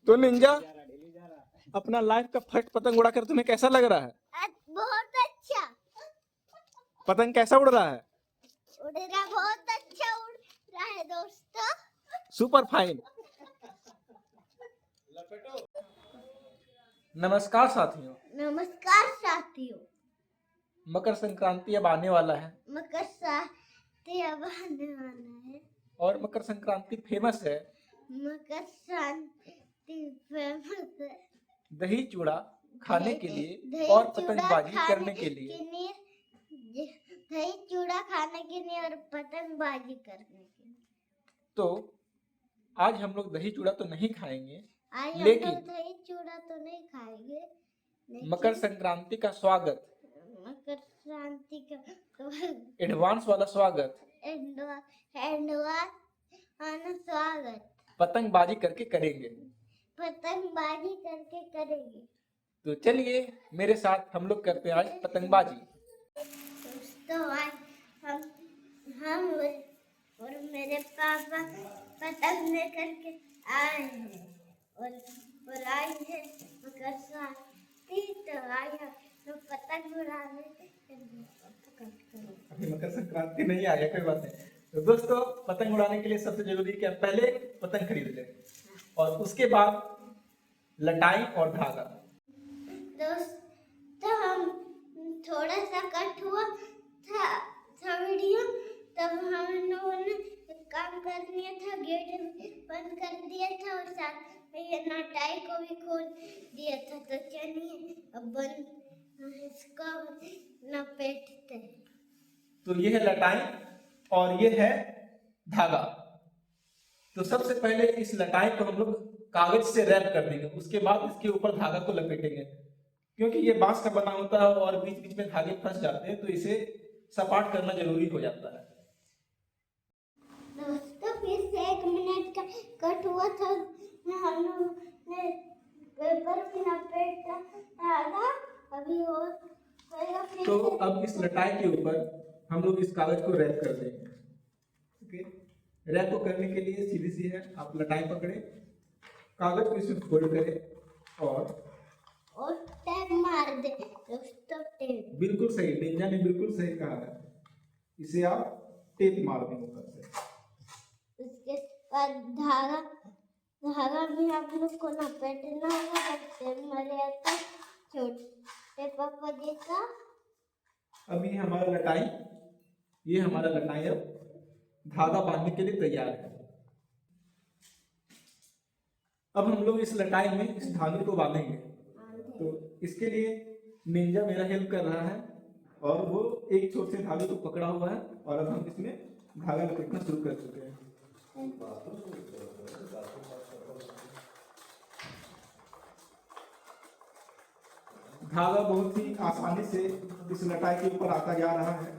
तो निंजा, अपना लाइफ का फर्स्ट पतंग उड़ाकर तुम्हें कैसा लग रहा है? बहुत अच्छा। पतंग कैसा उड़ रहा है? उड़ रहा, बहुत अच्छा उड़ रहा है दोस्तों। Super fine. नमस्कार साथियों। नमस्कार साथियों। मकर संक्रांति अब आने वाला है मकर संक्रांति अब आने वाला है और मकर संक्रांति फेमस है मकर संक्रांति फेमस है दही चूड़ा खाने के लिए दही और चूड़ा पतंगबाजी खाने करने के लिए। दही चूड़ा खाने के लिए और पतंगबाजी करने के लिए। तो आज हम लोग दही चूड़ा तो नहीं खाएंगे, आज हम लेकिन लोग दही चूड़ा तो नहीं खाएंगे, लेकिन मकर संक्रांति का स्वागत, मकर संक्रांति का एडवांस वाला स्वागत, स्वागत पतंगबाजी करके करेंगे। पतंगबाजी करके करेंगे। तो चलिए मेरे साथ हम लोग करते हैं आज पतंगबाजी। दोस्तों आज हम और मेरे पापा पतंग लेकर के आए हैं और आए हैं मकर संक्रांति, तो आए हैं तो पतंग उड़ाने। अभी मकर संक्रांति नहीं आ गया, कोई बात नहीं। तो दोस्तों, पतंग उड़ाने के लिए सबसे जरूरी क्या, पहले पतंग खरीद लें और उसके बाद लटाई और धागा। दोस्तों हम थोड़ा सा कट हुआ था वीडियो, तब हम लोगों ने एक काम कर लिया था, गेट बंद कर दिया था और साथ में ये नटाई को भी खोल दिया था। तो चलिए अब इसको लपेटते हैं। तो ये है लटाई और ये है धागा। तो सबसे पहले इस लटाई को हम लोग कागज से रैप कर देंगे, उसके बाद इसके ऊपर धागा को लपेटेंगे। क्योंकि ये बांस का बना होता है और बीच बीच में धागे फंस जाते हैं, तो इसे सपाट करना जरूरी हो जाता है। दोस्तों फिर से 1 मिनट का कट हुआ था, हम लोग ने पेपर में लपेटा था। अभी और तो अब इस लटाई के ऊपर हम लोग इस कागज को रैप कर देंगे। ओके, रैप को करने के लिए सीधी सी है, आप लटाई पकड़े, कागज को इसमें फोल्ड करें और टैप मार दे दोस्तों। टेप बिल्कुल सही, निंजा ने बिल्कुल सही कहा है, इसे आप टेप मार दें ऊपर से। उसके बाद धागा भी आप लोग को लपेटना होगा, टेप मारे तो छोटे पापा जैसा। अब ये हमारा लटाई अब धागा बांधने के लिए तैयार है। अब हम लोग इस लटाई में इस धागे को बांधेंगे। तो इसके लिए निंजा मेरा हेल्प कर रहा है और वो एक छोर से धागे को पकड़ा हुआ है और अब हम इसमें धागा लपेटना शुरू कर चुके हैं। धागा बहुत ही आसानी से इस लटाई के ऊपर आता जा रहा है।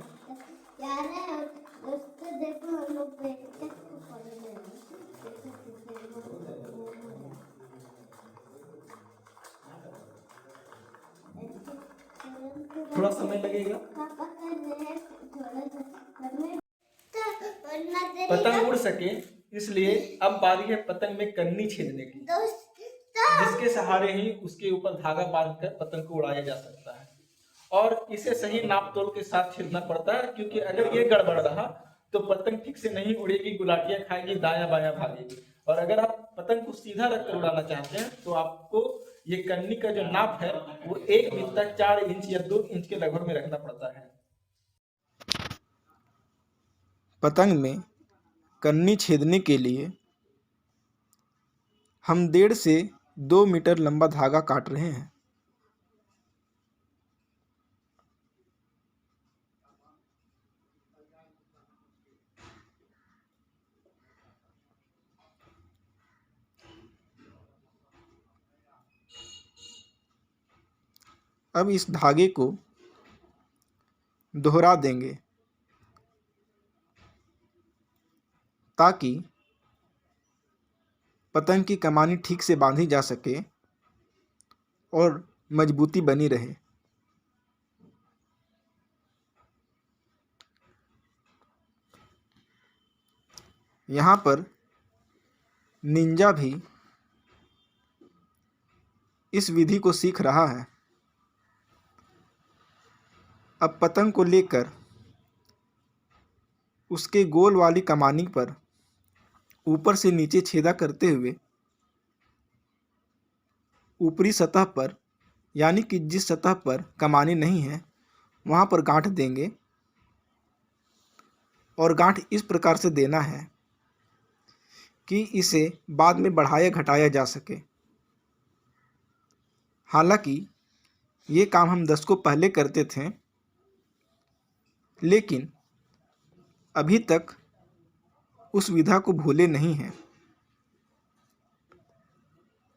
दोस्तों देखो हम लोग थोड़ा समय लगेगा, पतंग उड़ सके, इसलिए अब बारी है पतंग में कन्नी छेदने की, जिसके सहारे ही उसके ऊपर धागा बांधकर पतंग को उड़ाया जा सकता है। और इसे सही नाप तोल के साथ छेदना पड़ता है, क्योंकि अगर ये गड़बड़ रहा तो पतंग ठीक से नहीं उड़ेगी, गुलाटियां खाएगी, दायां बायां भागेगी। और अगर आप पतंग को सीधा रखकर उड़ाना चाहते हैं तो आपको ये कन्नी का जो नाप है वो 1 बित्ता 4 इंच या 2 इंच के लगभग में रखना पड़ता है। पतंग में कन्नी छेदने के लिए हम 1.5 से 2 मीटर लंबा धागा काट रहे हैं। अब इस धागे को दोहरा देंगे ताकि पतंग की कमानी ठीक से बांधी जा सके और मजबूती बनी रहे। यहाँ पर निंजा भी इस विधि को सीख रहा है। अब पतंग को लेकर उसके गोल वाली कमानी पर ऊपर से नीचे छेदा करते हुए ऊपरी सतह पर, यानी कि जिस सतह पर कमानी नहीं है वहाँ पर गांठ देंगे। और गांठ इस प्रकार से देना है कि इसे बाद में बढ़ाया घटाया जा सके। हालांकि ये काम हम दशकों पहले करते थे, लेकिन अभी तक उस विधा को भूले नहीं हैं।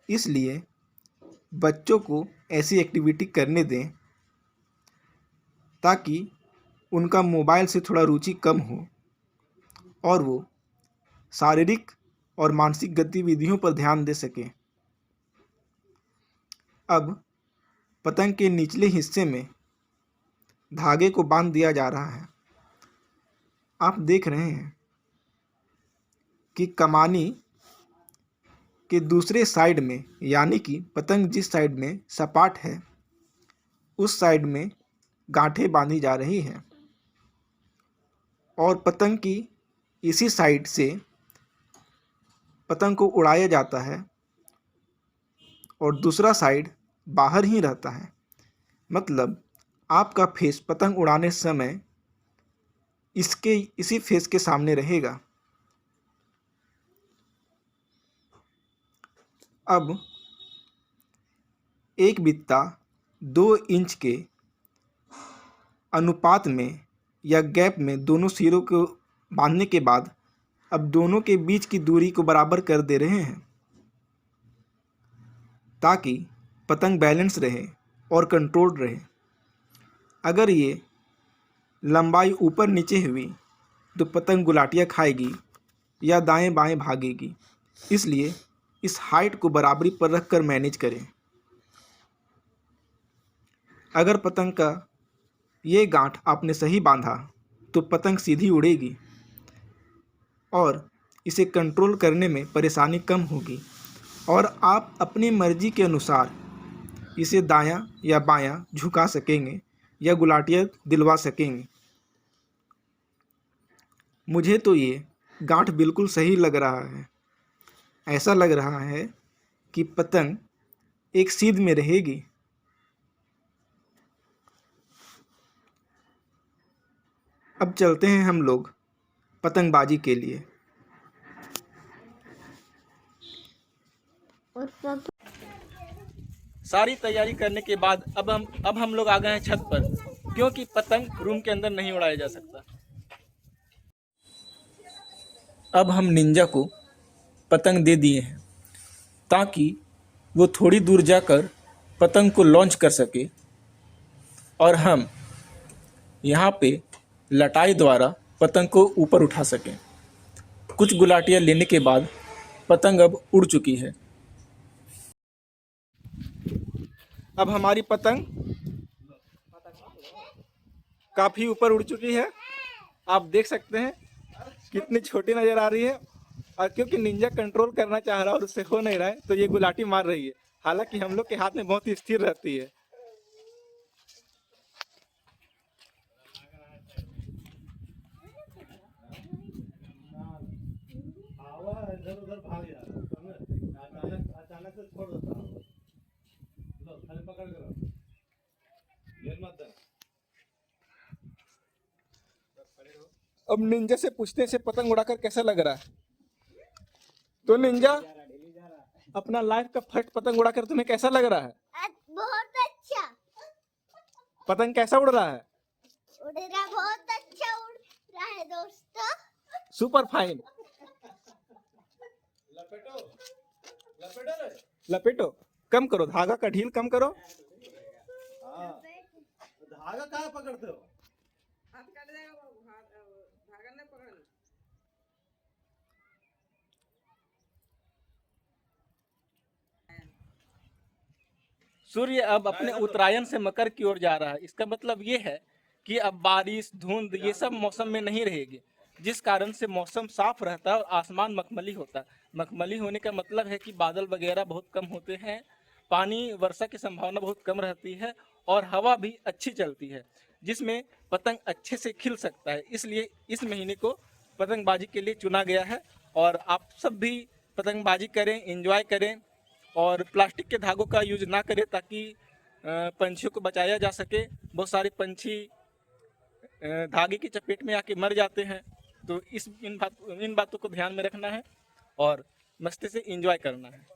इसलिए बच्चों को ऐसी एक्टिविटी करने दें ताकि उनका मोबाइल से थोड़ा रुचि कम हो और वो शारीरिक और मानसिक गतिविधियों पर ध्यान दे सकें। अब पतंग के निचले हिस्से में धागे को बांध दिया जा रहा है। आप देख रहे हैं कि कमानी के दूसरे साइड में, यानी कि पतंग जिस साइड में सपाट है उस साइड में गांठें बांधी जा रही हैं और पतंग की इसी साइड से पतंग को उड़ाया जाता है और दूसरा साइड बाहर ही रहता है। मतलब आपका फेस पतंग उड़ाने समय इसी फेस के सामने रहेगा। अब एक बित्ता 2 इंच के अनुपात में या गैप में दोनों सिरों को बांधने के बाद अब दोनों के बीच की दूरी को बराबर कर दे रहे हैं ताकि पतंग बैलेंस रहे और कंट्रोल्ड रहे। अगर ये लंबाई ऊपर नीचे हुई तो पतंग गुलाटियाँ खाएगी या दाएं बाएं भागेगी। इसलिए इस हाइट को बराबरी पर रखकर मैनेज करें। अगर पतंग का ये गांठ आपने सही बांधा तो पतंग सीधी उड़ेगी और इसे कंट्रोल करने में परेशानी कम होगी और आप अपनी मर्जी के अनुसार इसे दायां या बायां झुका सकेंगे या गुलाटियाँ दिलवा सकेंगे। मुझे तो ये गांठ बिल्कुल सही लग रहा है। ऐसा लग रहा है कि पतंग एक सीध में रहेगी। अब चलते हैं हम लोग पतंगबाजी के लिए। सारी तैयारी करने के बाद अब हम लोग आ गए हैं छत पर, क्योंकि पतंग रूम के अंदर नहीं उड़ाया जा सकता। अब हम निंजा को पतंग दे दिए हैं ताकि वो थोड़ी दूर जाकर पतंग को लॉन्च कर सके और हम यहाँ पे लटाई द्वारा पतंग को ऊपर उठा सकें। कुछ गुलाटियाँ लेने के बाद पतंग अब उड़ चुकी है। अब हमारी पतंग काफ़ी ऊपर उड़ चुकी है। आप देख सकते हैं कितनी छोटी नज़र आ रही है और क्योंकि निंजा कंट्रोल करना चाह रहा है और उससे हो नहीं रहा है तो ये गुलाटी मार रही है। हालांकि हम लोग के हाथ में बहुत ही स्थिर रहती है। अचानक से छोड़ देता हूँ। पकड़ कर अब निंजा से पूछते हैं पतंग उड़ाकर कैसा लग रहा है। तो निंजा, अपना लाइफ का फर्स्ट पतंग उड़ाकर तुम्हें कैसा लग रहा है? बहुत अच्छा। पतंग कैसा उड़ रहा है? उड़ रहा, बहुत अच्छा उड़ रहा है दोस्तों। Super fine. लपेटो लपेटो, कम करो धागा का ढील कम करो। धागा कहाँ पकड़ते हो? धागा नहीं पकड़ना। सूर्य अब अपने उत्तरायण से मकर की ओर जा रहा है। इसका मतलब ये है कि अब बारिश धुंध ये सब मौसम में नहीं रहेगी, जिस कारण से मौसम साफ रहता है और आसमान मखमली होता है। मखमली होने का मतलब है कि बादल वगैरह बहुत कम होते हैं पानी वर्षा की संभावना बहुत कम रहती है और हवा भी अच्छी चलती है, जिसमें पतंग अच्छे से खिल सकता है। इसलिए इस महीने को पतंगबाजी के लिए चुना गया है। और आप सब भी पतंगबाजी करें, एंजॉय करें और प्लास्टिक के धागों का यूज ना करें, ताकि पंछियों को बचाया जा सके। बहुत सारे पंछी धागे की चपेट में आके मर जाते हैं। तो इन बातों को ध्यान में रखना है और मस्ती से एंजॉय करना है।